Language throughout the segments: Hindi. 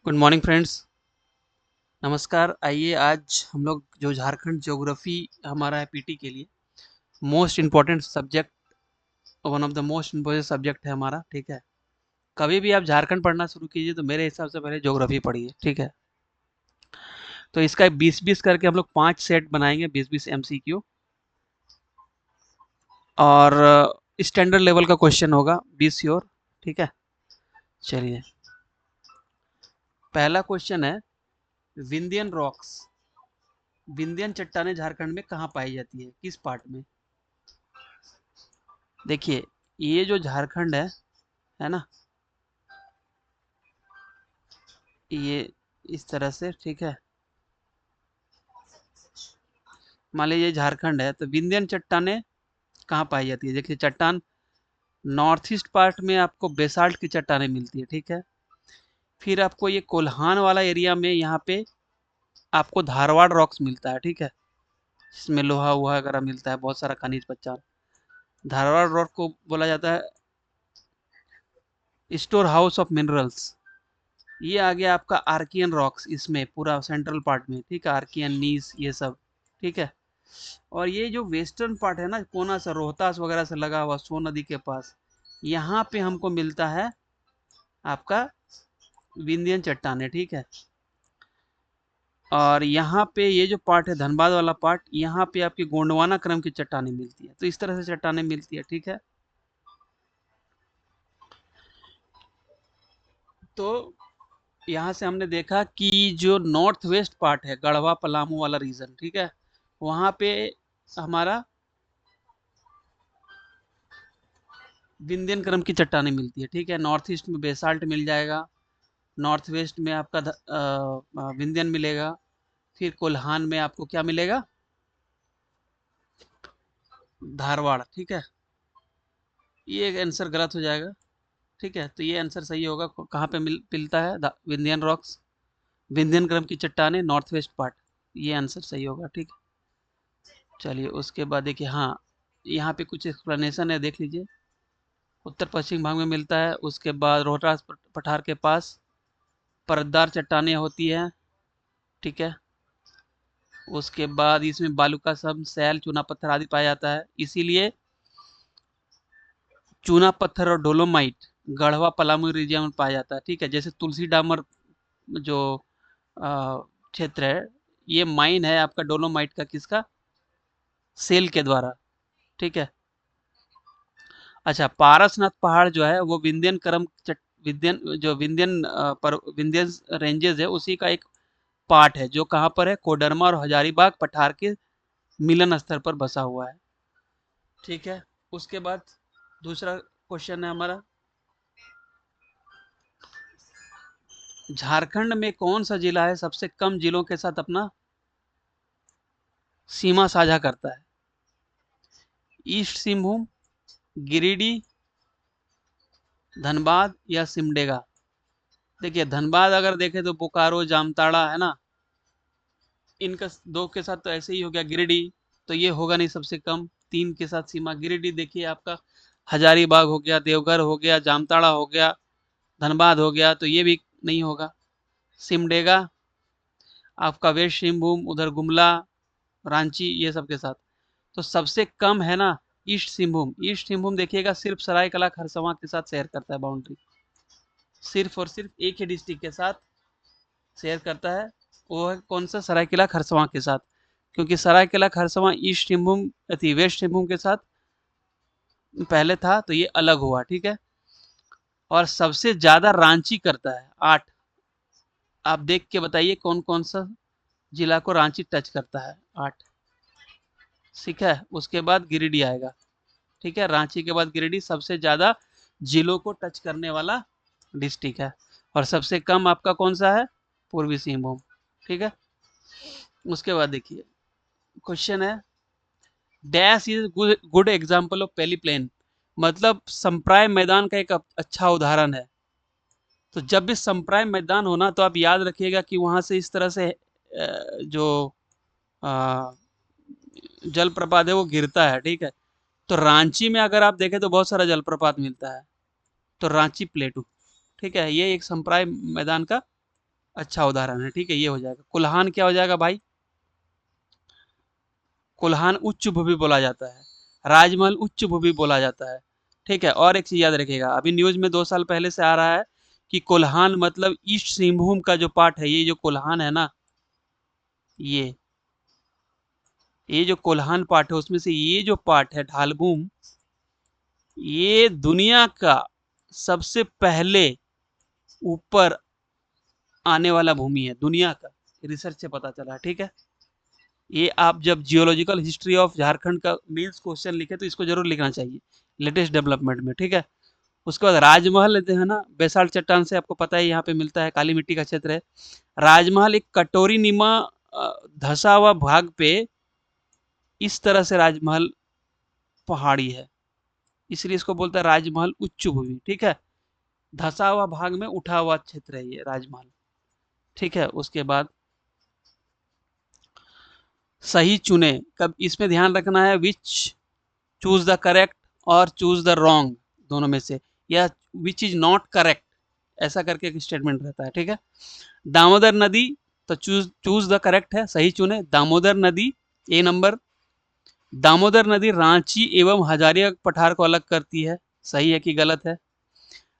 Good morning friends. नमस्कार। आइए आज हम लोग जो झारखंड ज्योग्राफी हमारा है पीटी के लिए most important subject, one of the most important subject है हमारा। ठीक है, कभी भी आप झारखंड पढ़ना शुरू कीजिए तो मेरे हिसाब से पहले ज्योग्राफी पढ़िए। ठीक है, तो इसका 20-20 करके हम लोग 5 सेट बनाएंगे, 20-20 एमसीक्यू, और स्टैंडर्ड लेवल का क्वेश्चन होगा, बी श्योर। ठीक है, चलिए पहला क्वेश्चन है, विंध्यन रॉक्स, विंध्यन चट्टानें झारखंड में कहाँ पाई जाती है, किस पार्ट में? देखिए, ये जो झारखंड है ना, ये इस तरह से, ठीक है। मान लीजिए झारखंड है तो विंध्यन चट्टानें कहाँ पाई जाती है? देखिए, चट्टान नॉर्थ ईस्ट पार्ट में आपको बेसाल्ट की चट्टानें मिलती है। ठीक है, फिर आपको ये कोल्हान वाला एरिया में यहाँ पे आपको धारवाड़ रॉक्स मिलता है। ठीक है, जिसमें लोहा वोहा वगैरह मिलता है, बहुत सारा खनिज पदार्थ। धारवाड़ रॉक को बोला जाता है स्टोर हाउस ऑफ मिनरल्स। ये आ गया आपका आर्कियन रॉक्स, इसमें पूरा सेंट्रल पार्ट में। ठीक है, आर्कियन, नीस, ये सब। ठीक है, और ये जो वेस्टर्न पार्ट है ना, कोना सा रोहतास वगैरह से लगा हुआ, सोन नदी के पास, यहाँ पे हमको मिलता है आपका विंध्यन चट्टानें। ठीक है, और यहाँ पे ये जो पार्ट है, धनबाद वाला पार्ट, यहाँ पे आपकी गोंडवाना क्रम की चट्टानें मिलती है। तो इस तरह से चट्टानें मिलती है। ठीक है, तो यहाँ से हमने देखा कि जो नॉर्थ वेस्ट पार्ट है, गढ़वा पलामू वाला रीजन, ठीक है, वहाँ पे हमारा विंध्यन क्रम की चट्टानें मिलती है। ठीक है, नॉर्थ ईस्ट में बेसाल्ट मिल जाएगा, नॉर्थ वेस्ट में आपका विंध्यन मिलेगा, फिर कोल्हान में आपको क्या मिलेगा? धारवाड़। ठीक है, ये आंसर गलत हो जाएगा। ठीक है, तो ये आंसर सही होगा। कहाँ पे मिलता है विंध्यन रॉक्स, विंध्यन क्रम की चट्टानें? नॉर्थ वेस्ट पार्ट, ये आंसर सही होगा। ठीक है, चलिए उसके बाद देखिए, हाँ, यहाँ पे कुछ एक्सप्लेनेशन है, देख लीजिए। उत्तर पश्चिम भाग में मिलता है, उसके बाद रोहतास पठार के पास परतदार चट्टानें होती है। ठीक है, उसके बाद इसमें बालू का सम, सैल, चूना पत्थर आदि पाया जाता है। इसीलिए चूना पत्थर और डोलोमाइट गढ़वा पलामू रीजन में पाया जाता है। ठीक है, जैसे तुलसी डामर जो क्षेत्र है, ये माइन है आपका डोलोमाइट का, किसका? सेल के द्वारा। ठीक है, अच्छा, पारसनाथ पहाड़ जो है वो विंध्यन क्रम विंध्यन, जो विंध्यन विंध्यन रेंजेस है, उसी का एक पार्ट है, जो कहाँ पर है? कोडरमा और हजारीबाग पठार के मिलन स्तर पर बसा हुआ है। ठीक है, उसके बाद दूसरा क्वेश्चन है हमारा, झारखंड में कौन सा जिला है सबसे कम जिलों के साथ अपना सीमा साझा करता है? ईस्ट सिंहभूम, गिरिडीह, धनबाद या सिमडेगा? देखिए, धनबाद अगर देखें तो बोकारो, जामताड़ा है ना, इनका दो के साथ तो ऐसे ही हो गया। गिरिडीह तो ये होगा नहीं सबसे कम, 3 के साथ सीमा। गिरिडीह देखिए आपका, हजारीबाग हो गया, देवघर हो गया, जामताड़ा हो गया, धनबाद हो गया, तो ये भी नहीं होगा। सिमडेगा आपका वेस्ट सिंहभूम, उधर गुमला, रांची, ये सब के साथ। तो सबसे कम है ना ईस्ट सिंहभूम। ईस्ट सिंहभूम देखिएगा, सिर्फ सरायकला खरसावां के साथ शेयर करता है बाउंड्री, सिर्फ और सिर्फ एक ही डिस्ट्रिक्ट के साथ शेयर करता है। वो है कौन सा? सरायकेला खरसावां के साथ, क्योंकि सरायकेला खरसावां ईस्ट सिंहभूम अति वेस्ट सिंहभूम के साथ पहले था, तो ये अलग हुआ। ठीक है, और सबसे ज्यादा रांची करता है, 8। आप देख के बताइए कौन कौन सा जिला को रांची टच करता है? 8। ठीक है, उसके बाद गिरिडीह आएगा। ठीक है, रांची के बाद गिरिडीह सबसे ज्यादा जिलों को टच करने वाला डिस्ट्रिक्ट है, और सबसे कम आपका कौन सा है? पूर्वी सिंहभूम। ठीक है, उसके बाद देखिए क्वेश्चन है, dash is good example of peneplain, मतलब संप्राय मैदान का एक अच्छा उदाहरण है। तो जब भी संप्राय मैदान होना, तो आप याद रखिएगा कि वहां से इस तरह से जो जलप्रपात है वो गिरता है। ठीक है, तो रांची में अगर आप देखें तो बहुत सारा जलप्रपात मिलता है, तो रांची प्लेटू। ठीक है, ये एक संप्राय मैदान का अच्छा उदाहरण है, ठीक है, ये हो जाएगा। कोल्हान क्या हो जाएगा भाई? कोल्हान उच्च भूमि बोला जाता है, राजमहल उच्च भूमि बोला जाता है, ठीक है। और एक चीज याद रखिएगा, अभी न्यूज में 2 साल पहले से आ रहा है कि कोल्हान मतलब ईस्ट सिंहभूम का जो पार्ट है, ये जो कोल्हान है ना, ये ये जो कोल्हान पार्ट है उसमें से ये जो पार्ट है ढालभूम, ये दुनिया का सबसे पहले ऊपर आने वाला भूमि है दुनिया का, रिसर्च से पता चला है, ठीक है। ये आप जब जियोलॉजिकल हिस्ट्री ऑफ झारखंड का मेंस क्वेश्चन लिखे तो इसको जरूर लिखना चाहिए लेटेस्ट डेवलपमेंट में, ठीक है। उसके बाद राजमहल जो है ना, बेसाल्ट चट्टान से आपको पता है यहाँ पे मिलता है, काली मिट्टी का क्षेत्र है। राजमहल एक कटोरी नीमा धसा हुआ भाग पे इस तरह से राजमहल पहाड़ी है, इसलिए इसको बोलता है राजमहल उच्च भूमि, ठीक है। धसा हुआ भाग में उठा हुआ क्षेत्र है ये राजमहल, ठीक है। उसके बाद सही चुने, कब इसमें ध्यान रखना है, विच चूज द करेक्ट और चूज द रॉन्ग, दोनों में से, या विच इज नॉट करेक्ट, ऐसा करके एक स्टेटमेंट रहता है, ठीक है। दामोदर नदी, तो चूज चूज द करेक्ट है, सही चुने, दामोदर नदी ए नंबर। दामोदर नदी रांची एवं हजारिया पठार को अलग करती है, सही है कि गलत है।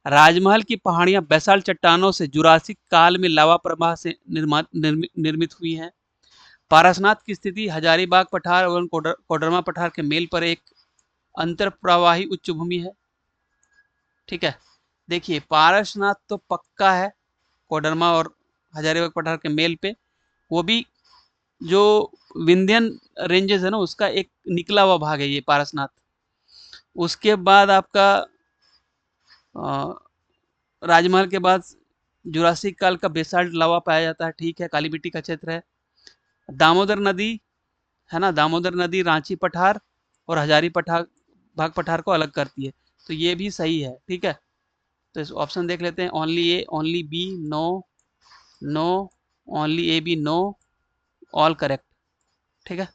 राजमहल की पहाड़ियां बैसाल्ट चट्टानों से जुरासिक काल में लावा प्रवाह से निर्मित हुई हैं। पारसनाथ की स्थिति हजारीबाग पठार एवं कोडरमा पठार के मेल पर एक अंतर प्रवाही उच्च भूमि है, ठीक है। देखिए पारसनाथ तो पक्का है, कोडरमा और हजारीबाग पठार के मेल पे, वो भी जो विंध्यन रेंजेस है ना उसका एक निकला हुआ भाग है ये पारसनाथ। उसके बाद आपका राजमहल के बाद जुरासिक काल का बेसाल्ट लावा पाया जाता है, ठीक है, काली मिट्टी का क्षेत्र है। दामोदर नदी है ना, दामोदर नदी रांची पठार और हजारी पठार भाग पठार को अलग करती है, तो ये भी सही है, ठीक है। तो इस ऑप्शन देख लेते हैं, only A, only B, no, no, only A B, no, all correct, ठीक है।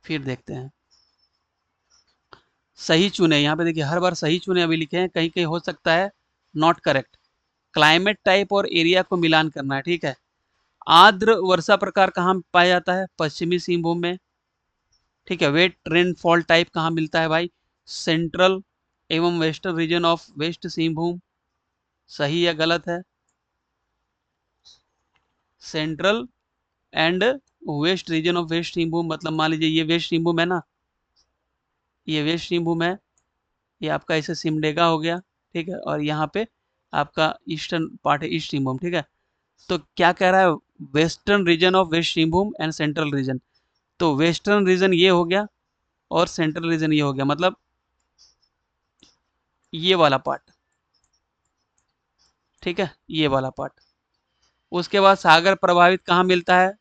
फिर देखते हैं, सही चुने, यहाँ पे देखिए हर बार सही चुने अभी लिखे हैं, कहीं कहीं हो सकता है नॉट करेक्ट। क्लाइमेट टाइप और एरिया को मिलान करना है, ठीक है। आर्द्र वर्षा प्रकार कहाँ पाया जाता है? पश्चिमी सिंहभूम में, ठीक है। वेट रेनफॉल टाइप कहाँ मिलता है भाई? सेंट्रल एवं western region of west Singhbhum, सही या गलत है? Central and west region of west Singhbhum, मतलब मान लीजिए ये वेस्ट सिंहभूम है ना, ये वेस्ट सिंहभूम है, ये आपका ऐसे सिमडेगा हो गया, ठीक है, और यहाँ पे आपका ईस्टर्न पार्ट है ईस्ट सिंहभूम, ठीक है। तो क्या कह रहा है? Western region of west Singhbhum and central region, तो वेस्टर्न रीजन ये हो गया और सेंट्रल रीजन ये हो गया, मतलब ये वाला पार्ट, ठीक है, ये वाला पार्ट। उसके बाद सागर प्रभावित कहाँ मिलता है?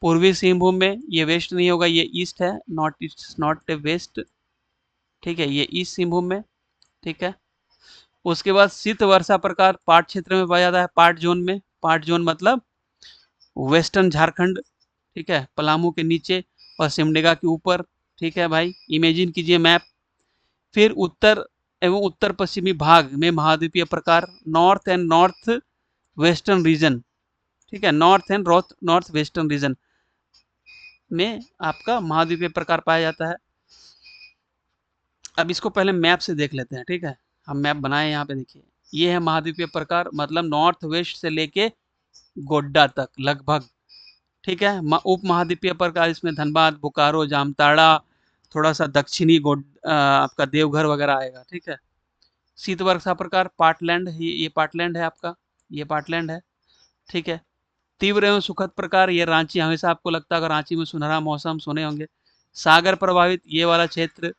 पूर्वी सिंहभूम में, ये वेस्ट नहीं होगा, ये ईस्ट है, नॉट ईस्ट, नॉट वेस्ट, ठीक है, ये ईस्ट सिंहभूम में, ठीक है। उसके बाद शीत वर्षा प्रकार पाट क्षेत्र में पाया जाता है, पाट जोन में, पाट जोन मतलब वेस्टर्न झारखंड, ठीक है, पलामू के नीचे और सिमडेगा के ऊपर, ठीक है भाई, इमेजिन कीजिए मैप। फिर उत्तर एवं उत्तर पश्चिमी भाग में महाद्वीपीय प्रकार, north and north western region, ठीक है, north and north western region में आपका महाद्वीपीय प्रकार पाया जाता है। अब इसको पहले मैप से देख लेते हैं, ठीक है, हम मैप बनाए यहाँ पे, देखिए ये है महाद्वीपीय प्रकार, मतलब नॉर्थ वेस्ट से लेके गोड्डा तक लगभग, ठीक है। उप महाद्वीपीय प्रकार इसमें धनबाद, बोकारो, जामताड़ा, थोड़ा सा दक्षिणी आपका देवघर वगैरह आएगा, ठीक है। शीत वर्षा प्रकार पार्टलैंड, ये पार्टलैंड है आपका, ये पार्टलैंड है, ठीक है। तीव्र एवं सुखद प्रकार, ये रांची, हमेशा आपको लगता है रांची में सुनहरा मौसम सुने होंगे। सागर प्रभावित ये वाला क्षेत्र,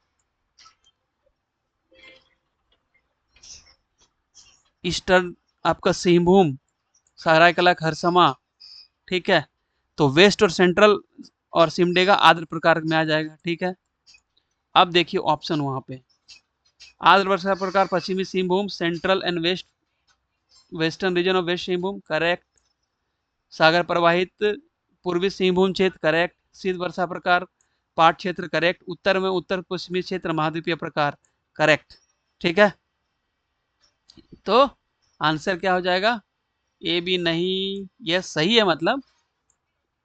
ईस्टर्न आपका सिंहभूम, सरायकला, खरसमा, ठीक है। तो वेस्ट और सेंट्रल और सिमडेगा आर्द्र प्रकार में आ जाएगा, ठीक है। अब देखिए ऑप्शन वहां पे, आर्द्र वर्षा प्रकार पश्चिमी Singhbhum, central and west western region of west Singhbhum, correct. सागर प्रवाहित पूर्वी सिंहभूम क्षेत्र, करेक्ट। शीत वर्षा प्रकार पाट क्षेत्र, करेक्ट। उत्तर में उत्तर पश्चिमी क्षेत्र महाद्वीपीय प्रकार, करेक्ट, ठीक है। तो आंसर क्या हो जाएगा? ए भी नहीं, यस सही है, मतलब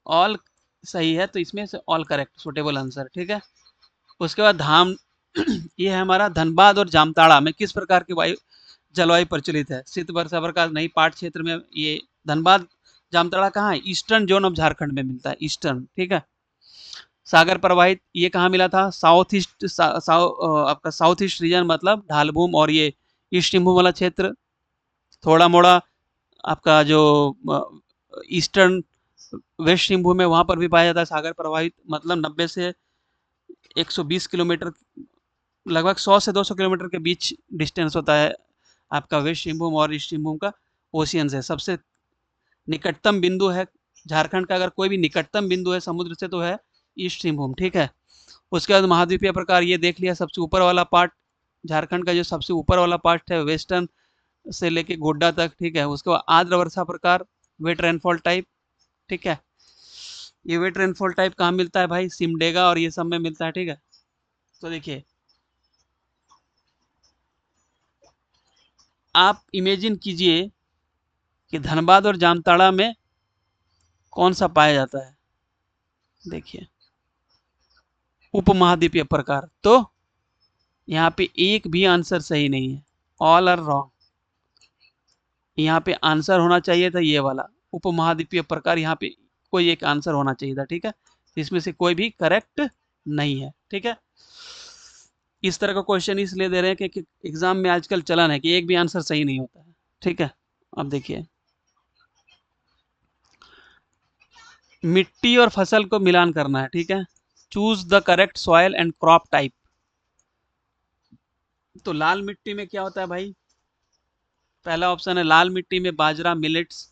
ऑल सही है, तो इसमें से ऑल करेक्ट सुटेबल आंसर, ठीक है। उसके बाद धाम ये है हमारा धनबाद और जामताड़ा में किस प्रकार की वायु जलवायु प्रचलित है। शीत वर्षा प्रकार नहीं, पाट क्षेत्र में ये धनबाद जामताड़ा कहाँ है, ईस्टर्न जोन ऑफ झारखंड में मिलता है, ईस्टर्न, ठीक है। सागर प्रवाहित ये कहाँ मिला था, साउथ ईस्ट आपका साउथ ईस्ट रीजन मतलब ढालभूम और ये ईस्ट सिंहभूम वाला क्षेत्र, थोड़ा मोड़ा आपका जो ईस्टर्न वेस्ट सिंहभूम है वहां पर भी पाया जाता है सागर प्रवाहित, मतलब 90 से 120 किलोमीटर, लगभग 100 से 200 किलोमीटर के बीच डिस्टेंस होता है आपका वेस्ट सिंहभूम और ईस्ट सिंहभूम का ओशियन से। सबसे निकटतम बिंदु है झारखंड का, अगर कोई भी निकटतम बिंदु है समुद्र से तो है ईस्ट सिंहभूम, ठीक है। उसके बाद महाद्वीपीय प्रकार ये देख लिया, सबसे ऊपर वाला पार्ट झारखंड का जो सबसे ऊपर वाला पार्ट है वेस्टर्न से लेके गोड्डा तक, ठीक है। उसके बाद आर्द्र वर्षा प्रकार, वेट रेनफॉल टाइप, ठीक है। ये वेट रेनफॉल टाइप कहाँ मिलता है भाई, सिमडेगा और ये सब में मिलता है, ठीक है। तो देखिए आप इमेजिन कीजिए कि धनबाद और जामताड़ा में कौन सा पाया जाता है। देखिए उपमहाद्वीपीय प्रकार, तो यहाँ पे एक भी आंसर सही नहीं है, ऑल आर रॉन्ग। यहाँ पे आंसर होना चाहिए था ये वाला उपमहाद्वीपीय प्रकार, यहाँ पे कोई एक आंसर होना चाहिए था, ठीक है। इसमें से कोई भी करेक्ट नहीं है, ठीक है। इस तरह का क्वेश्चन इसलिए दे रहे हैं कि एग्जाम में आजकल चलन है कि एक भी आंसर सही नहीं होता है, ठीक है। अब देखिए मिट्टी और फसल को मिलान करना है, ठीक है। Choose the correct soil and crop type. तो लाल मिट्टी में क्या होता है भाई, पहला ऑप्शन है लाल मिट्टी में बाजरा मिलेट्स,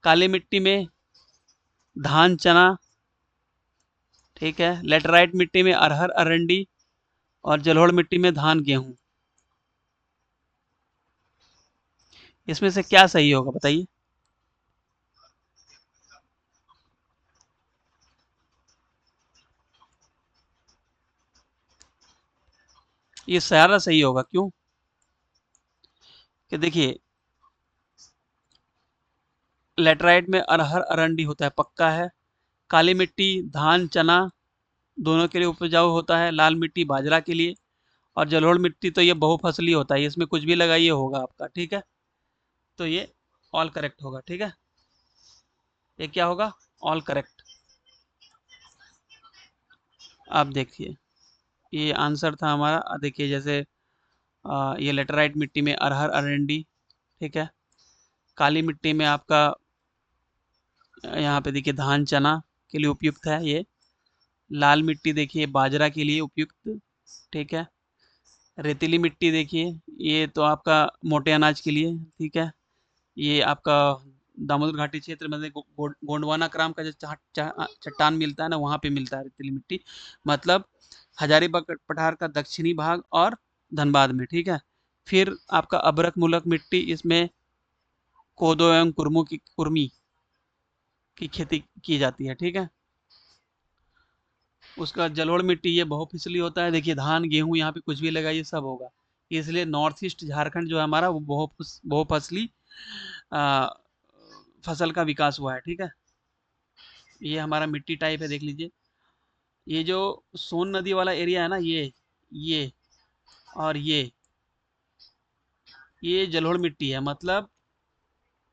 काली मिट्टी में धान चना, ठीक है। लेटराइट मिट्टी में अरहर अरंडी और जलोढ़ मिट्टी में धान गेहूं। इसमें से क्या सही होगा बताइए। ये सारा सही होगा, क्यों कि देखिए लेटराइट में अरहर अरंडी होता है, पक्का है। काली मिट्टी धान चना दोनों के लिए उपजाऊ होता है, लाल मिट्टी बाजरा के लिए, और जलोढ़ मिट्टी तो ये बहुफसली होता है, इसमें कुछ भी लगाइए होगा आपका, ठीक है। तो ये ऑल करेक्ट होगा, ठीक है। ये क्या होगा, ऑल करेक्ट। आप देखिए ये आंसर था हमारा, देखिए जैसे ये लेटराइट मिट्टी में अरहर अरंडी, ठीक है। काली मिट्टी में आपका यहाँ पे देखिए धान चना के लिए उपयुक्त है ये, लाल मिट्टी देखिए बाजरा के लिए उपयुक्त, ठीक है। रेतीली मिट्टी देखिए ये तो आपका मोटे अनाज के लिए, ठीक है। ये आपका दामोदर घाटी क्षेत्र में गोंडवाना क्राम का जो चट्टान मिलता है ना वहाँ पे मिलता है रेतीली मिट्टी, मतलब हजारीबाग पठार का दक्षिणी भाग और धनबाद में, ठीक है। फिर आपका अभ्रक मूलक मिट्टी, इसमें कोदो एवं कुर्मी की खेती की जाती है, ठीक है। उसका जलोढ़ मिट्टी ये बहुफसली होता है, देखिए धान गेहूं यहाँ पे कुछ भी लगाइए सब होगा, इसलिए नॉर्थ ईस्ट झारखंड जो है हमारा वो बहुफसली आ, फसल का विकास हुआ है, ठीक है। ये हमारा मिट्टी टाइप है, देख लीजिए ये जो सोन नदी वाला एरिया है ना, ये और ये जलोढ़ मिट्टी है, मतलब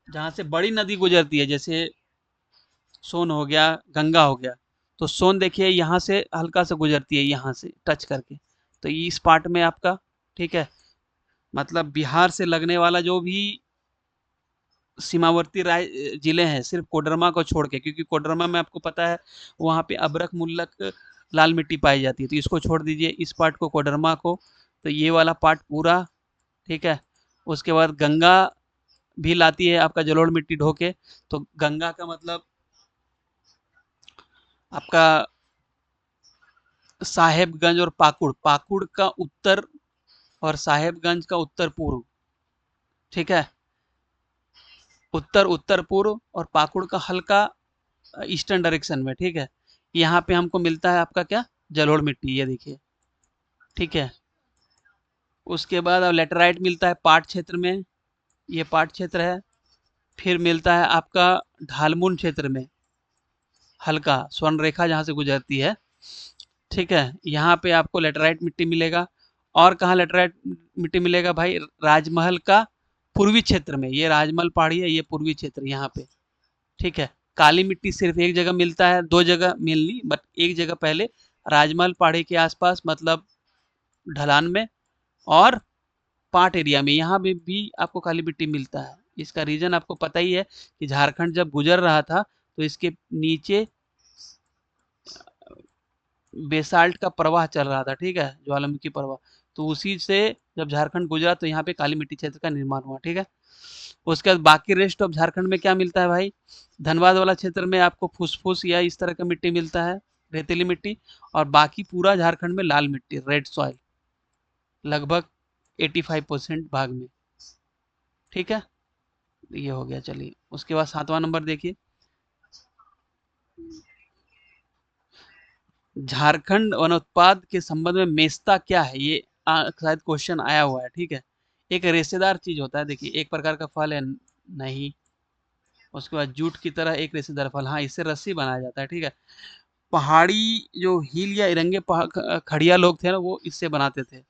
जहाँ से बड़ी नदी गुजरती है, जैसे सोन हो गया गंगा हो गया, तो सोन देखिए यहाँ से हल्का से गुजरती है यहाँ से टच करके, तो इस पार्ट में आपका, ठीक है। मतलब बिहार से लगने वाला जो भी सीमावर्ती जिले हैं सिर्फ कोडरमा को छोड़ के, क्योंकि कोडरमा में आपको पता है वहाँ पे अभ्रक मुल्लक लाल मिट्टी पाई जाती है, तो इसको छोड़ दीजिए इस पार्ट को कोडरमा को, तो ये वाला पार्ट पूरा, ठीक है। उसके बाद गंगा भी लाती है आपका जलोढ़ मिट्टी ढो के, तो गंगा का मतलब आपका साहेबगंज और पाकुड़, पाकुड़ का उत्तर और साहेबगंज का उत्तर पूर्व, ठीक है। उत्तर उत्तर पूर्व और पाकुड़ का हल्का ईस्टर्न डायरेक्शन में, ठीक है। यहाँ पे हमको मिलता है आपका क्या, जलोढ़ मिट्टी, ये देखिए, ठीक है। उसके बाद अब लेटराइट मिलता है पाट क्षेत्र में, ये पाट क्षेत्र है, फिर मिलता है आपका ढालमुन क्षेत्र में हल्का स्वर्ण रेखा जहाँ से गुजरती है, ठीक है, यहाँ पे आपको लेटराइट मिट्टी मिलेगा। और कहाँ लेटराइट मिट्टी मिलेगा भाई? राजमहल का पूर्वी क्षेत्र में, ये राजमहल पहाड़ी है, ये पूर्वी क्षेत्र यहाँ पे, ठीक है। काली मिट्टी सिर्फ एक जगह मिलता है, दो जगह मेनली, बट एक जगह पहले राजमहल पहाड़ी के आसपास, मतलब ढलान में, और पाट एरिया में, यहाँ पे भी आपको काली मिट्टी मिलता है। इसका रीजन आपको पता ही है कि झारखंड जब गुजर रहा था तो इसके नीचे बेसाल्ट का प्रवाह चल रहा था, ठीक है, ज्वालामुखी प्रवाह, तो उसी से जब झारखंड गुजरा तो यहाँ पे काली मिट्टी क्षेत्र का निर्माण हुआ, ठीक है। उसके बाद बाकी रेस्ट ऑफ झारखंड में क्या मिलता है भाई? धनबाद वाला क्षेत्र में आपको फुसफुस या इस तरह का मिट्टी मिलता है, रेतीली मिट्टी, और बाकी पूरा झारखंड में लाल मिट्टी, रेड सॉइल, लगभग 85% भाग में, ठीक है। ये हो गया, चलिए उसके बाद 7वां नंबर देखिए। झारखंड वनोत्पाद के संबंध में मेस्ता क्या है? ये शायद क्वेश्चन आया हुआ है, ठीक है। एक रेशेदार चीज होता है, देखिए एक प्रकार का फल है, नहीं। उसके बाद जूट की तरह एक रेशेदार फल, हाँ, इससे रस्सी बनाया जाता है, ठीक है। पहाड़ी जो हील या इरंगे खड़िया लोग थे ना, वो इससे बनाते थे,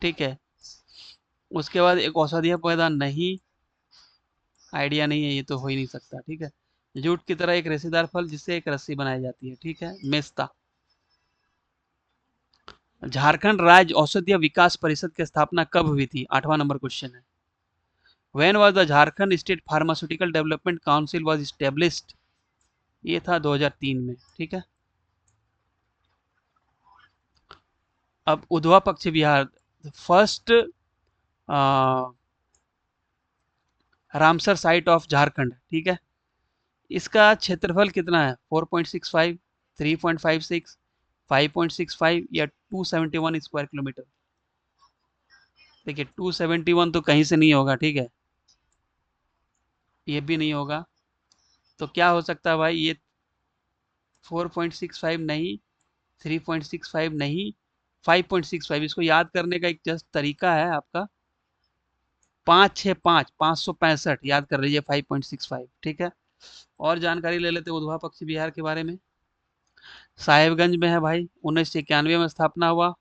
ठीक है। उसके बाद एक औषधीय पौधा, नहीं, आइडिया नहीं है, ये तो हो ही नहीं सकता, ठीक है। जूट की तरह एक रेशेदार फल जिससे एक रस्सी बनाई जाती है, ठीक है, मेस्ता। झारखंड राज्य औषधीय विकास परिषद की स्थापना कब हुई थी? 8वां नंबर क्वेश्चन है। When was the Jharkhand state pharmaceutical development council was established? ये था 2003 में, ठीक है। अब उधवा पक्ष Bihar, first Ramsar site of Jharkhand, ठीक है। इसका क्षेत्रफल कितना है? 4.65, 3.56, 5.65 या 271 स्क्वायर किलोमीटर? देखिए 271 तो कहीं से नहीं होगा, ठीक है, ये भी नहीं होगा, तो क्या हो सकता है भाई? ये 4.65 नहीं, 3.65 नहीं, 5.65। इसको याद करने का एक जस्ट तरीका है आपका, 565 याद कर लीजिए, 5.65, ठीक है। और जानकारी ले लेते उधवा पक्षी बिहार के बारे में। साहेबगंज में है भाई, 1991 में स्थापना हुआ।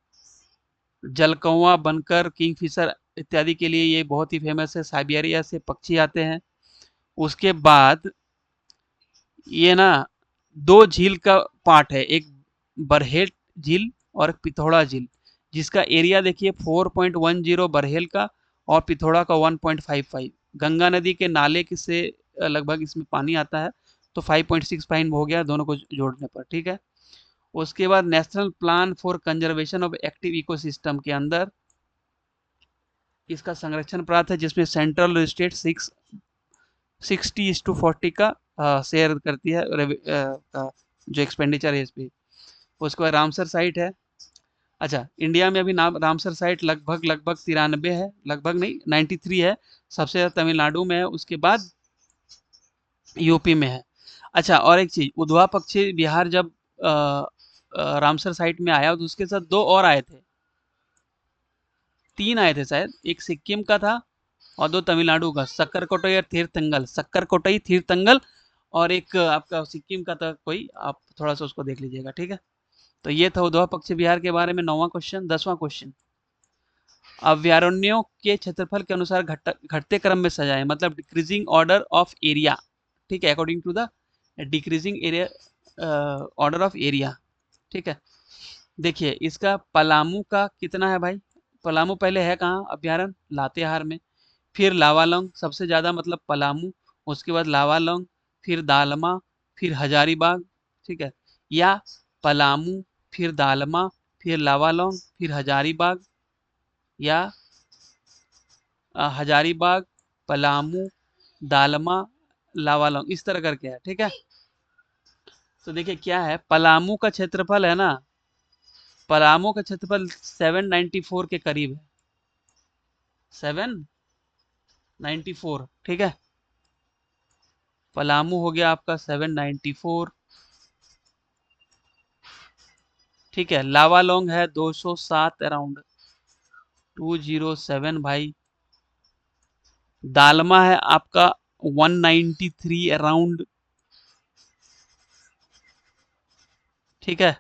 जलकौवा, बनकर, किंगफिशर इत्यादि के लिए ये बहुत ही फेमस है, साइबेरिया से पक्षी आते हैं। उसके बाद ये ना दो झील का पार्ट है, एक बरहेट झील और एक पिथौरा झील, जिसका एरिया देखिए 4.10 बरहेल का और पिथौरा का 1.55। गंगा नदी के नाले से लगभग इसमें पानी आता है, तो 5.65 हो गया दोनों को जोड़ने पर, ठीक है। उसके बाद national plan for conservation of active ecosystem के अंदर इसका संरक्षण प्राप्त है, जिसमें सेंट्रल स्टेट 60:40 का शेयर करती है, जो एक्सपेंडिचर है इस पे। उसके बाद रामसर साइट है। अच्छा, इंडिया में अभी नाम रामसर साइट लगभग लगभग 93 है, लगभग नहीं 93 है। सबसे ज़्यादा तमिलनाडु में है, उसके बाद यूपी में है। अच्छा, और एक चीज़, उधवा पक्षी बिहार जब रामसर साइट में आया तो उसके साथ दो और आए थे, तीन आए थे शायद, एक सिक्किम का था और दो तमिलनाडु का, सक्करकोटई और तीर्थंगल, सक्करकोटई तीर्थंगल, और एक आपका सिक्किम का था कोई, आप थोड़ा सा उसको देख लीजिएगा, ठीक है। तो ये था उधवा पक्षी बिहार के बारे में 9वां क्वेश्चन। 10वां क्वेश्चन, अभ्यारण्यों के क्षेत्रफल के अनुसार घटते क्रम में सजाएं, मतलब डिक्रीजिंग ऑर्डर ऑफ एरिया, ठीक है, according to the decreasing area order of area, ठीक है। देखिए इसका पलामू का कितना है भाई? पलामू पहले है कहाँ अभ्यारण्य? लातेहार में। फिर लावालौंग सबसे ज़्यादा, मतलब पलामू, उसके बाद लावालौंग, फिर दालमा, फिर हजारीबाग, ठीक है। या पलामू, फिर दालमा, फिर लावालौंग, फिर हजारीबाग, या हजारीबाग, पलामू, दालमा, लावालौंग, इस तरह करके है, ठीक है। तो देखिए क्या है, पलामू का क्षेत्रफल है ना, पलामू का क्षेत्रफल 794 के करीब है, 794, ठीक है। पलामू हो गया आपका 794, ठीक है। लावालौंग है 207 अराउंड, 207 भाई। दालमा है आपका 193 अराउंड, ठीक है।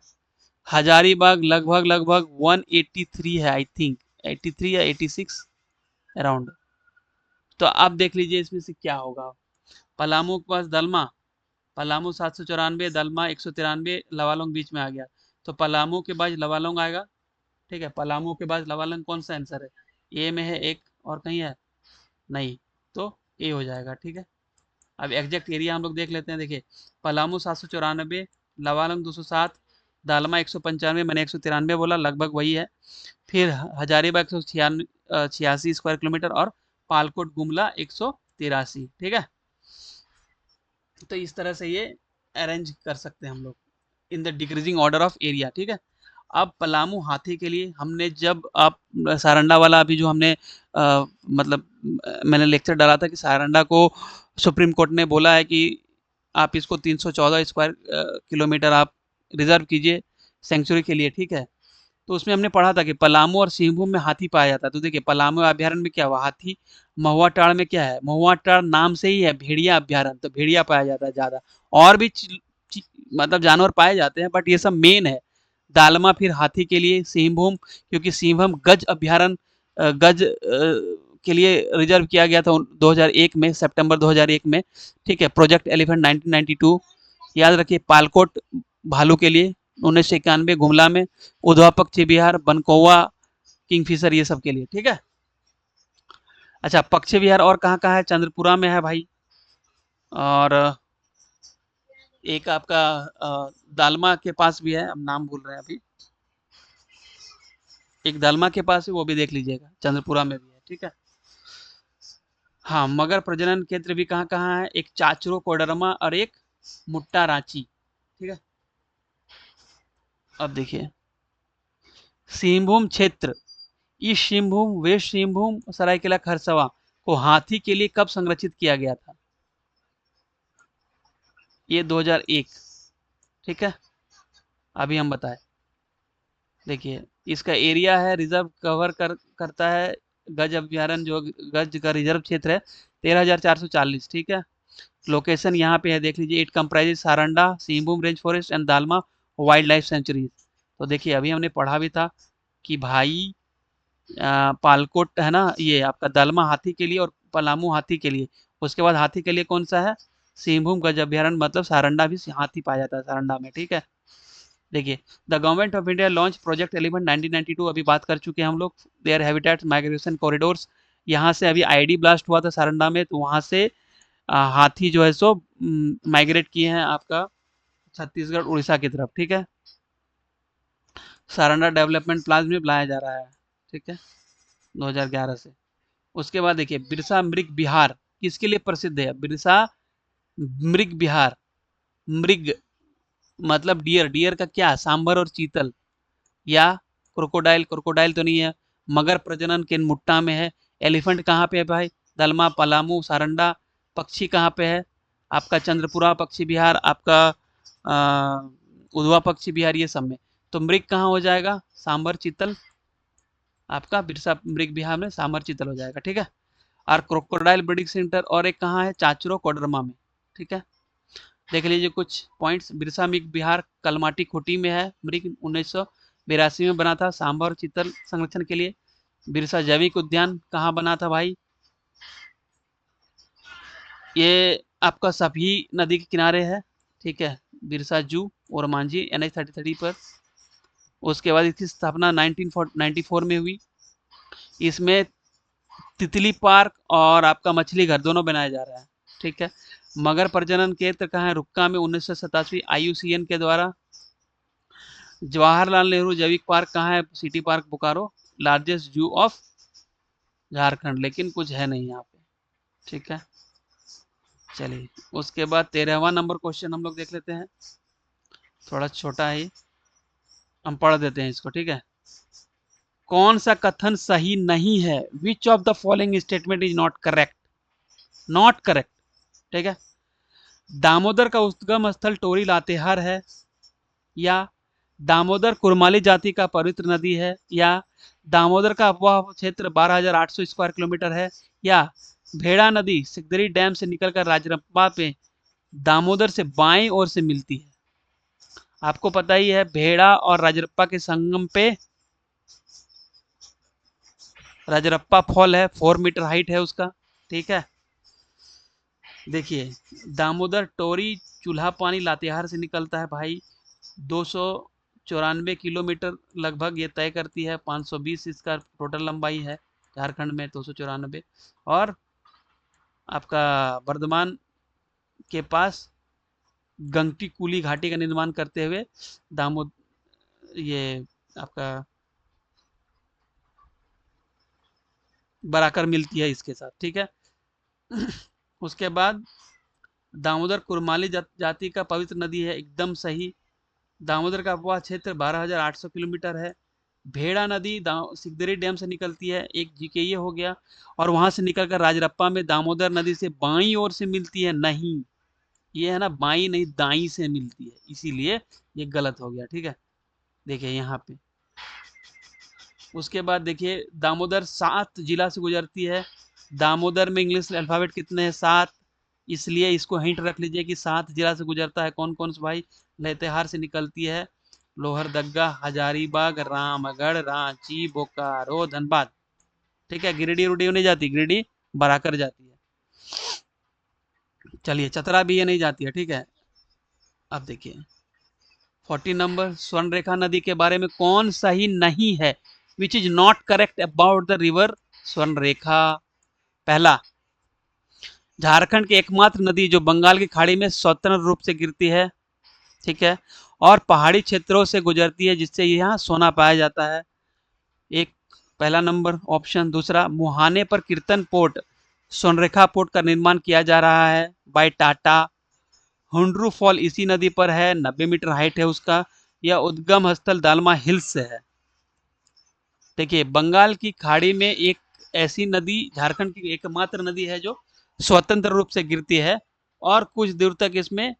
हजारीबाग लगभग लगभग 183 है, आई थिंक 83 या 86 अराउंड। तो आप देख लीजिए इसमें से क्या होगा। पलामू के पास दलमा, पलामू 794, दलमा 193, लवालोंग बीच में आ गया। तो पलामू के बाद लवालोंग आएगा, ठीक है। पलामू के बाद लवालोंग कौन सा आंसर है? ए में है एक, और कहीं है नहीं, तो ए हो जाएगा, ठीक है। अब एग्जैक्ट एरिया हम लोग देख लेते हैं। देखिए पलामू 794, लवालोंग 207, दालमा 195, मैंने 193 बोला, लगभग वही है। फिर हजारीबाग 186 स्क्वायर किलोमीटर, और पालकोट गुमला 183, ठीक है। तो इस तरह से ये अरेंज कर सकते हैं हम लोग in the decreasing order of area, ठीक है। अब पलामू हाथी के लिए हमने, जब आप सारंडा वाला अभी जो हमने मतलब मैंने लेक्चर डाला था कि सारंडा को सुप्रीम कोर्ट ने बोला है कि आप इसको 314 स्क्वायर किलोमीटर आप रिजर्व कीजिए सेंचुरी के लिए, ठीक है। तो उसमें हमने पढ़ा था कि पलामू और सिंहभूम में हाथी पाया जाता है। तो देखिए पलामू अभ्यारण्य में क्या हुआ, हाथी। महुआ टाड़ में क्या है, महुआ टाड़ नाम से ही है भेड़िया अभ्यारण्य, तो भेड़िया पाया जाता है ज्यादा। और भी मतलब जानवर पाए जाते हैं, बट ये सब मेन है। दालमा फिर हाथी के लिए, सिंहभूम क्योंकि सिंहभूम गज अभ्यारण्य, गज के लिए रिजर्व किया गया था 2001 में, सितंबर 2001 में, ठीक है। Project elephant 1992। याद रखिए पालकोट भालू के लिए 1991, गुमला में, उधवा पक्षी विहार, बनकौवा, किंगफिशर, ये सब के लिए, ठीक है। अच्छा पक्षी विहार और कहाँ कहाँ है? चंद्रपुरा में है भाई, और एक आपका दालमा के पास भी है, अब नाम भूल रहे हैं अभी, एक दालमा के पास है, वो भी देख लीजिएगा, चंद्रपुरा में भी है, ठीक है। हाँ मगर प्रजनन क्षेत्र भी कहाँ कहाँ है? एक चाचरो कोडरमा और एक मुट्टा रांची, ठीक है। अब देखिए सिंहभूम क्षेत्र, ईस्ट सिंहभूम, वेस्ट सिंहभूम, सरायकेला खरसावां को हाथी के लिए कब संरक्षित किया गया था? ये 2001, ठीक है। अभी हम बताएं, देखिए इसका एरिया है, रिजर्व कवर करता है, गज अभ्यारण्य जो गज का रिजर्व क्षेत्र है 13,440, ठीक है। लोकेशन यहाँ पे है, देख लीजिए, it comprises Saranda, Singhbhum range forest and dalma wild life sanctuary. तो देखिए अभी हमने पढ़ा भी था कि भाई पालकोट है ना, ये आपका दालमा हाथी के लिए और पलामू हाथी के लिए। उसके बाद हाथी के लिए कौन सा है? सिंहभूम गज अभ्यारण्य, मतलब सारंडा भी हाथी पाया जाता है सारंडा में, ठीक है। देखिए the government of India launch project elephant 1992, अभी बात कर चुके हैं हम लोग। देयर हैबिटेट्स माइग्रेशन कॉरिडोर्स, यहाँ से अभी आईडी ब्लास्ट हुआ था सारंडा में, तो वहाँ से हाथी जो है सो माइग्रेट किए हैं आपका छत्तीसगढ़ उड़ीसा की तरफ, ठीक है। सारंडा डेवलपमेंट प्लान में लाया जा रहा है, ठीक है, 2011 से। उसके बाद देखिए बिरसा मृग विहार किसके लिए प्रसिद्ध है? बिरसा मृग विहार, मृग मतलब डियर, डियर का क्या, सांबर और चीतल, या क्रोकोडाइल, क्रोकोडाइल तो नहीं है। मगर प्रजनन के मुट्टा में है। एलिफेंट कहाँ पे है भाई? दलमा, पलामू, सारंडा। पक्षी कहाँ पे है? आपका चंद्रपुरा पक्षी विहार, आपका उधवा पक्षी विहार, ये सब में। तो मृग कहाँ हो जाएगा? सांबर चीतल, आपका बिरसा मृग विहार में सांबर चीतल हो जाएगा, ठीक है। और क्रोकोडाइल ब्रीडिंग सेंटर और एक कहाँ है? चाचरो कोडरमा में, ठीक है। देख लीजिए कुछ पॉइंट्स। बिरसा मृग विहार कलमाटी खुटी में है, मृग 1982 में बना था सांबर और चीतल संरक्षण के लिए। बिरसा जैविक उद्यान कहाँ बना था भाई? ये आपका सभी नदी के किनारे है, ठीक है। बिरसा जू और मांझी NH-33 पर। उसके बाद इसकी स्थापना 1994 में हुई। इसमें तितली पार्क और आपका मछली घर दोनों बनाया जा रहा है, ठीक है। मगर प्रजनन केंद्र कहाँ है? रुक्का में 1987 IUCN के द्वारा। जवाहरलाल नेहरू जैविक पार्क कहाँ है? City park Bokaro, largest zoo of Jharkhand, लेकिन कुछ है नहीं यहाँ पे, ठीक है। चलिए उसके बाद 13वां नंबर क्वेश्चन हम लोग देख लेते हैं, थोड़ा छोटा है, हम पढ़ देते हैं इसको, ठीक है। कौन सा कथन सही नहीं है? Which of the following statement is not correct? Not correct, ठीक है। दामोदर का उद्गम स्थल टोरी लातेहार है, या दामोदर कुरमाली जाति का पवित्र नदी है, या दामोदर का अपवाह क्षेत्र 12,800 स्क्वायर किलोमीटर है, या भेड़ा नदी सिकदरी डैम से निकलकर राजरप्पा पे दामोदर से बाएं ओर से मिलती है। आपको पता ही है भेड़ा और राजरप्पा के संगम पे राजरप्पा फॉल है, 4 मीटर हाइट है उसका। ठीक है, देखिए दामोदर टोरी चूल्हा पानी लातेहार से निकलता है भाई, 294 किलोमीटर लगभग ये तय करती है, 520 इसका टोटल लंबाई है झारखंड में, 294। और आपका वर्धमान के पास गंगटी कुली घाटी का निर्माण करते हुए दामोद ये आपका बराकर मिलती है इसके साथ। ठीक है, उसके बाद दामोदर कुरमाली जाति का पवित्र नदी है, एकदम सही। दामोदर का अपवाह क्षेत्र 12,800 किलोमीटर है। भेड़ा नदी सिकदरी डैम से निकलती है, एक जीके ये हो गया। और वहां से निकलकर राजरप्पा में दामोदर नदी से बाई ओर से मिलती है, नहीं ये है ना बाई नहीं दाई से मिलती है, इसीलिए ये गलत हो गया। ठीक है, देखिए यहाँ पे। उसके बाद देखिए दामोदर 7 जिला से गुजरती है। दामोदर में इंग्लिश अल्फाबेट कितने हैं? 7, इसलिए इसको हिंट रख लीजिए कि 7 जिला से गुजरता है। कौन कौन से भाई? लातेहार से निकलती है, लोहरदगा, हजारीबाग, रामगढ़, रांची, बोकारो, धनबाद। ठीक है, गिरिडीह उरिडीह नहीं जाती, गिरिडीह बराकर जाती है। चलिए चतरा भी ये नहीं जाती है। ठीक है, अब देखिए 40 नंबर, स्वर्ण रेखा नदी के बारे में कौन सही नहीं है? Which is not correct about the river स्वर्ण रेखा? पहला, झारखंड की एकमात्र नदी जो बंगाल की खाड़ी में स्वतंत्र रूप से गिरती है, ठीक है, और पहाड़ी क्षेत्रों से गुजरती है, जिससे यहाँ सोना पाया जाता है। एक पहला नंबर ऑप्शन। दूसरा, मुहाने पर कीर्तन पोर्ट स्वर्णरेखा पोर्ट का निर्माण किया जा रहा है बाय टाटा। हुंड्रू फॉल इसी नदी पर है, 90 मीटर हाइट है उसका। यह उद्गम स्थल दालमा हिल्स से है। देखिए बंगाल की खाड़ी में एक ऐसी नदी झारखंड की एकमात्र नदी है जो स्वतंत्र रूप से गिरती है, और कुछ दूर तक इसमें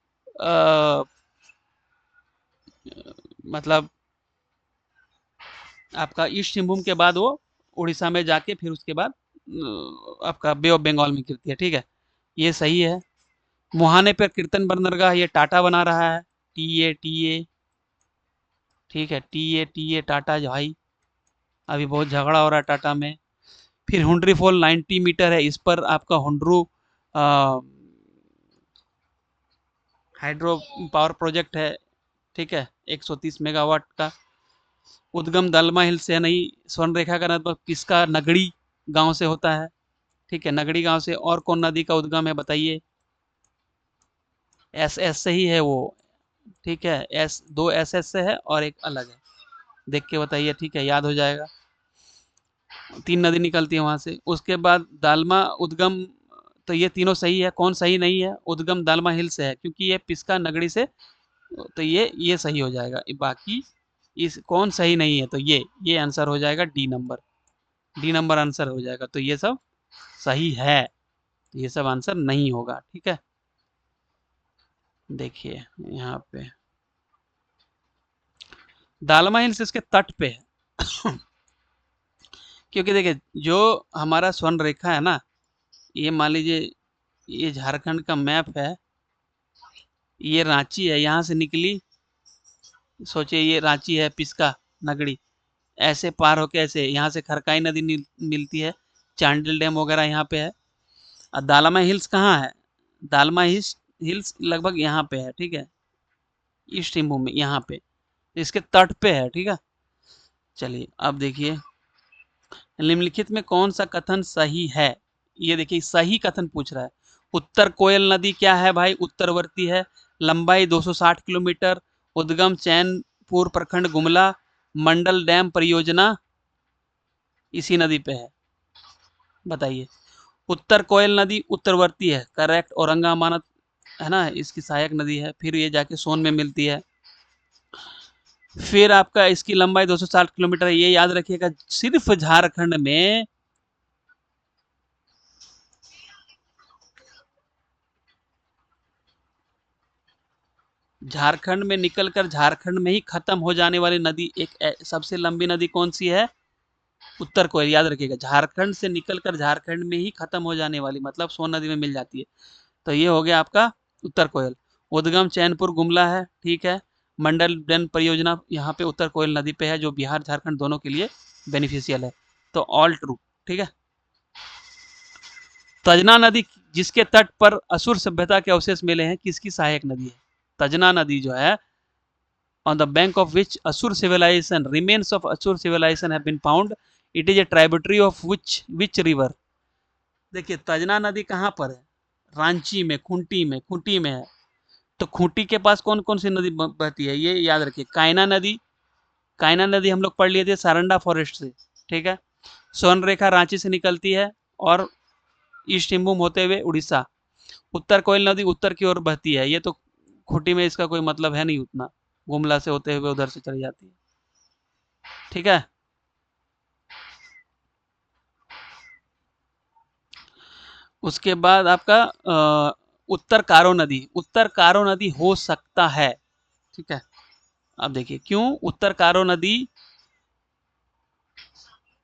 मतलब आपका ईस्ट सिंहभूम के बाद वो उड़ीसा में जाके फिर उसके बाद आपका बे ऑफ बंगाल में गिरती है। ठीक है, ये सही है। मुहाने पर कीर्तन बंदरगाह ये टाटा बना रहा है, टी ए। ठीक है, टी ए टाटा भाई, अभी बहुत झगड़ा हो रहा है टाटा में। फिर हुंड्री फॉल 90 मीटर है, इस पर आपका हुंड्रू हाइड्रो पावर प्रोजेक्ट है। ठीक है, 130 मेगावाट का। उद्गम दालमा हिल से नहीं, स्वर्ण रेखा का लगभग पिस्का नगड़ी गांव से होता है। ठीक है, नगड़ी गांव से। और कौन नदी का उद्गम है बताइए? एस से ही है वो। ठीक है, एस 2 SS से है और एक अलग है, देख के बताइए। ठीक है, याद हो जाएगा। 3 नदी निकलती है वहां से। उसके बाद दालमा उद्गम, तो ये तीनों सही है। कौन सही नहीं है? उद्गम दालमा हिल से है, क्योंकि ये पिस्का नगड़ी से, तो ये सही हो जाएगा। बाकी इस कौन सही नहीं है, तो ये आंसर हो जाएगा D number. D number answer हो जाएगा, तो ये सब सही है, तो ये सब आंसर नहीं होगा। ठीक है, देखिए यहाँ पे दालमा हिल्स इसके तट पे है। क्योंकि देखिए जो हमारा स्वर्ण रेखा है ना, ये मान लीजिए ये झारखंड का मैप है, ये रांची है, यहाँ से निकली, सोचिए ये रांची है, पिस्का नगड़ी, ऐसे पार होके ऐसे यहाँ से खरकाई नदी मिलती है, चांडिल डैम वगैरह यहाँ पे है। और दालमा हिल्स कहाँ है? दालमा हिल्स लगभग यहाँ पे है। ठीक है, ईस्ट सिंहभूम में यहाँ पे, इसके तट पे है। ठीक है, चलिए अब देखिए निम्नलिखित में कौन सा कथन सही है? ये देखिए सही कथन पूछ रहा है। उत्तर कोयल नदी क्या है भाई? उत्तरवर्ती है, लंबाई 260 किलोमीटर, उद्गम चैनपुर प्रखंड गुमला, मंडल डैम परियोजना इसी नदी पे है, बताइए। उत्तर कोयल नदी उत्तरवर्ती है, करेक्ट। औरंगाबाद है ना इसकी सहायक नदी है, फिर ये जाके सोन में मिलती है। फिर आपका इसकी लंबाई 260 किलोमीटर है, ये याद रखिएगा। सिर्फ झारखंड में निकलकर झारखंड में ही खत्म हो जाने वाली नदी एक सबसे लंबी नदी कौन सी है? उत्तर कोयल याद रखिएगा, झारखंड से निकलकर झारखंड में ही खत्म हो जाने वाली, मतलब सोन नदी में मिल जाती है। तो ये हो गया आपका उत्तर कोयल। उद्गम चैनपुर गुमला है, ठीक है। मंडल डैम परियोजना यहाँ पे उत्तर कोयल नदी पे है, जो बिहार झारखंड दोनों के लिए बेनिफिशियल है। तो ऑल ट्रू, ठीक है। तजना नदी जिसके तट पर असुर सभ्यता के अवशेष मिले हैं, किसकी सहायक नदी है? तजना नदी जो है, on the bank of which Asur civilization, remains of Asur civilization have been found, it is a tributary of which river? देखिए तजना नदी कहाँ पर है? रांची में, खूंटी में है। तो खूंटी के पास कौन कौन सी नदी बहती है, ये याद रखिए। कायना नदी हम लोग पढ़ लिए थे सारंडा फॉरेस्ट से, ठीक है। स्वर्ण रेखा रांची से निकलती है और ईस्ट सिंहभूम होते हुए उड़ीसा। उत्तर कोयल नदी उत्तर की ओर बहती है, ये तो खूंटी में इसका कोई मतलब है नहीं उतना, गुमला से होते हुए उधर से चली जाती है, ठीक है। उसके बाद आपका उत्तर कारो नदी हो सकता है, ठीक है। अब देखिए क्यों उत्तर कारो नदी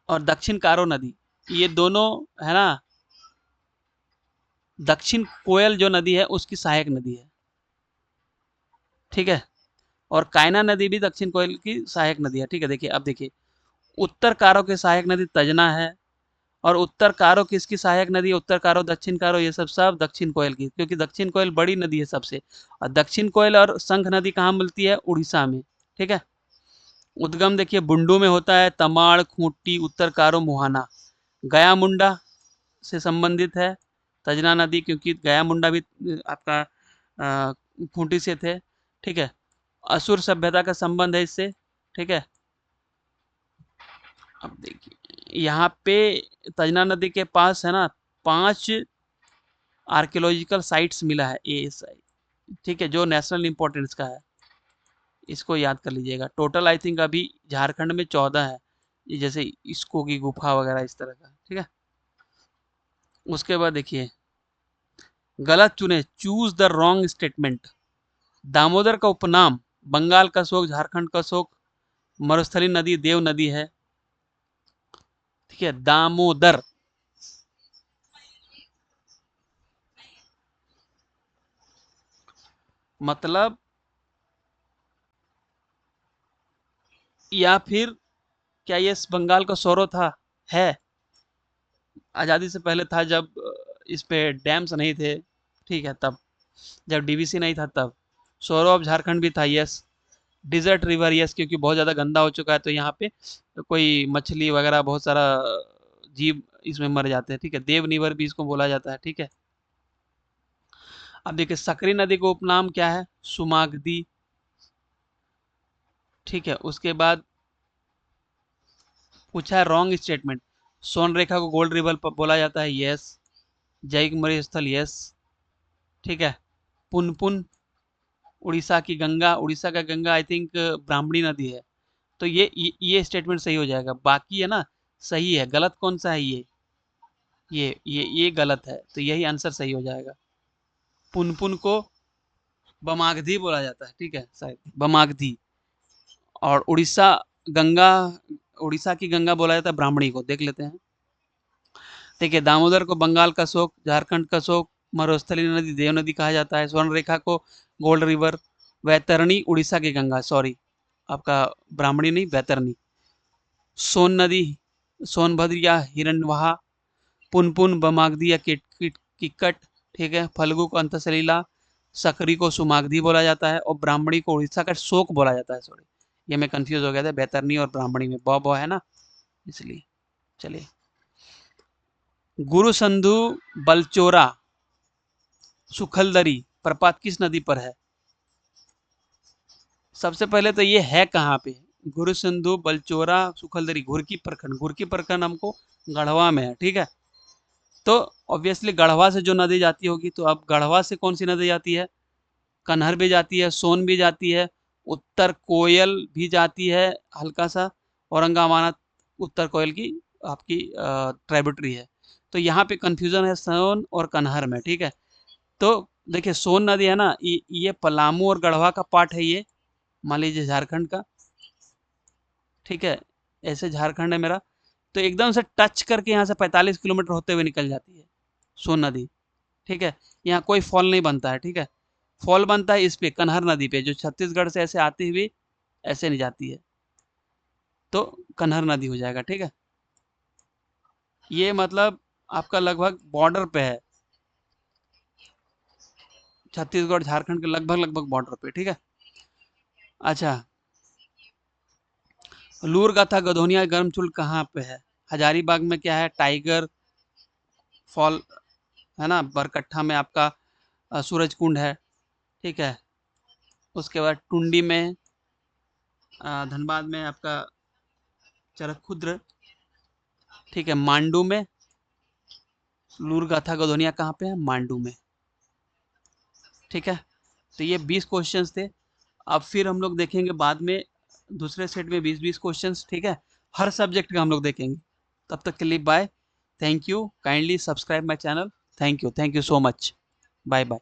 और दक्षिण कारो नदी, ये दोनों है ना, दक्षिण कोयल जो नदी है उसकी सहायक नदी है, ठीक है। और कायना नदी भी दक्षिण कोयल की सहायक नदी है, ठीक है। देखिए अब देखिए, उत्तर कारो की सहायक नदी तजना है, और उत्तर कारो किसकी सहायक नदी है? उत्तर कारो, दक्षिण कारो, ये सब दक्षिण कोयल की, क्योंकि दक्षिण कोयल बड़ी नदी है सबसे। और दक्षिण कोयल और शंख नदी कहाँ मिलती है? उड़ीसा में, ठीक है। उद्गम देखिए बुंडू में होता है, तमाड़, खूंटी, उत्तर कारो, मुहाना। गया मुंडा से संबंधित है तजना नदी, क्योंकि गया मुंडा भी आपका खूंटी से थे, ठीक है। असुर सभ्यता का संबंध है इससे, ठीक है। अब देखिए यहाँ पे तजना नदी के पास है ना 5 आर्कियोलॉजिकल साइट्स मिला है, ASI, ठीक है, जो नेशनल इंपॉर्टेंस का है, इसको याद कर लीजिएगा। टोटल आई थिंक अभी झारखंड में 14 है, ये जैसे इसको की गुफा वगैरह इस तरह का, ठीक है। उसके बाद देखिए गलत चुने, choose the wrong statement. Damodar का उपनाम बंगाल का शोक, झारखंड का शोक, मरुस्थली नदी देव नदी है, ठीक है। दामोदर, मतलब, या फिर क्या ये बंगाल का सौरव था? है, आज़ादी से पहले था, जब इस पे डैम्स नहीं थे, ठीक है, तब जब DVC नहीं था तब। सौरव ऑफ झारखंड भी था, यस। डिजर्ट रिवर, यस, क्योंकि बहुत ज़्यादा गंदा हो चुका है, तो यहाँ पे कोई मछली वगैरह बहुत सारा जीव इसमें मर जाते हैं, ठीक है। देव निवर भी इसको बोला जाता है, ठीक है। अब देखिए सकरी नदी का उपनाम क्या है? सुमागदी, ठीक है। उसके बाद पूछा है रॉन्ग स्टेटमेंट। सोन रेखा को गोल्ड रिवर बोला जाता है, यस। जैक मरी स्थल, यस, ठीक है। पुनपुन उड़ीसा की गंगा, उड़ीसा का गंगा आई थिंक ब्राह्मणी नदी है, तो ये स्टेटमेंट सही हो जाएगा। बाकी है ना सही है, गलत कौन सा है? ये गलत है, तो यही आंसर सही हो जाएगा। पुनपुन को बमागधी बोला जाता है, ठीक है, शायद बमागधी। और गंगा उड़ीसा की गंगा बोला जाता है ब्राह्मणी को, देख लेते हैं। देखिए दामोदर को बंगाल का शोक, झारखंड का शोक, मरुस्थली नदी देव नदी कहा जाता है। स्वर्ण रेखा को गोल्ड रिवर, वैतरणी उड़ीसा की गंगा, सॉरी आपका ब्राह्मणी नहीं वैतरणी। सोन नदी सोनभद्र या हिरण्यवाहा, पुनपुन बमागधी या किक्कट, ठीक है। फल्गु को अंतसलीला, सकरी को सुमागधी बोला जाता है, और ब्राह्मणी को उड़ीसा का शोक बोला जाता है। सॉरी ये मैं कंफ्यूज हो गया था, बैतरनी और ब्राह्मणी में बॉ है ना, इसलिए। चलिए गुरु संधु बलचोरा सुखलदरी प्रपात किस नदी पर है? सबसे पहले तो ये है कहाँ पे? गुरु सिंधु बलचोरा सुखलदरी, घुरकी प्रखंड हमको गढ़वा में है, ठीक है। तो ऑब्वियसली गढ़वा से जो नदी जाती होगी, तो अब गढ़वा से कौन सी नदी जाती है? कन्हर भी जाती है, सोन भी जाती है, उत्तर कोयल भी जाती है हल्का सा, औरंगाबाद उत्तर कोयल की आपकी ट्राइब्यूटरी है। तो यहाँ पे कंफ्यूजन है सोन और कन्हर में, ठीक है। तो देखिए सोन नदी है ना, ये पलामू और गढ़वा का पार्ट है, ये मान लीजिए झारखंड का, ठीक है, ऐसे झारखंड है मेरा। तो एकदम से टच करके यहाँ से 45 किलोमीटर होते हुए निकल जाती है सोन नदी। ठीक है, यहाँ कोई फॉल नहीं बनता है। ठीक है, फॉल बनता है इस पे कन्हर नदी पे, जो छत्तीसगढ़ से ऐसे आती हुई ऐसे नहीं जाती है, तो कन्हर नदी हो जाएगा। ठीक है, ये मतलब आपका लगभग बॉर्डर पे है, छत्तीसगढ़ झारखंड के लगभग लगभग बॉर्डर पे। ठीक है, अच्छा, लूरगाथा गधोनिया गर्मचूल कहाँ पे है? हजारीबाग में क्या है? टाइगर फॉल है ना, बरकट्ठा में आपका सूरज कुंड है। ठीक है, उसके बाद टुंडी में, धनबाद में आपका चरखुद्र। ठीक है, मांडू में, लूरगाथा गधोनिया कहाँ पे है? मांडू में। ठीक है, तो ये 20 क्वेश्चंस थे। अब फिर हम लोग देखेंगे बाद में दूसरे सेट में 20-20 क्वेश्चंस। ठीक है, हर सब्जेक्ट का हम लोग देखेंगे। तब तक के लिए bye, thank you, kindly subscribe my channel, thank you so much, bye bye.